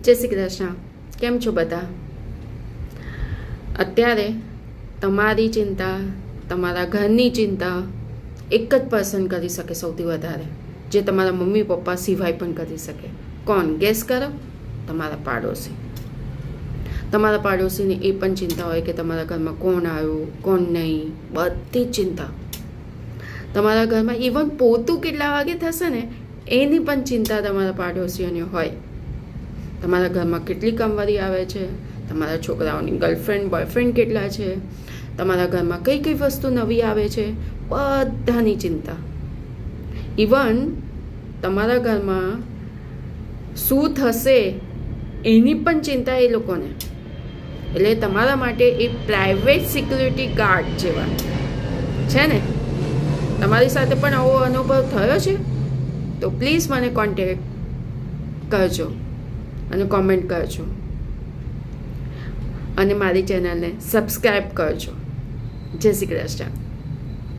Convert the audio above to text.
જય શ્રી કૃષ્ણ. કેમ છો બધા? અત્યારે તમારી ચિંતા, તમારા ઘરની ચિંતા એક જ પર્સન કરી શકે સૌથી વધારે, જે તમારા મમ્મી પપ્પા સિવાય પણ કરી શકે. કોણ? ગેસ કરો. તમારા પાડોશી. તમારા પાડોશીને એ પણ ચિંતા હોય કે તમારા ઘરમાં કોણ આવ્યું, કોણ નહીં, બધી જ ચિંતા. તમારા ઘરમાં ઇવન પોતું કેટલા વાગે થશે ને એની પણ ચિંતા તમારા પાડોશીઓને હોય. તમારા ઘરમાં કેટલી કામવારી આવે છે, તમારા છોકરાઓની ગર્લફ્રેન્ડ બોયફ્રેન્ડ કેટલા છે, તમારા ઘરમાં કઈ કઈ વસ્તુ નવી આવે છે, બધાની ચિંતા. ઇવન તમારા ઘરમાં શું થશે એની પણ ચિંતા એ લોકોને. એટલે તમારા માટે એ પ્રાઇવેટ સિક્યુરિટી ગાર્ડ જેવા છે ને. તમારી સાથે પણ આવો અનુભવ થયો છે તો પ્લીઝ મને કોન્ટેક્ટ કરજો અને કોમેન્ટ કરજો અને મારી ચેનલને સબસ્ક્રાઈબ કરજો. જય શ્રી કૃષ્ણ.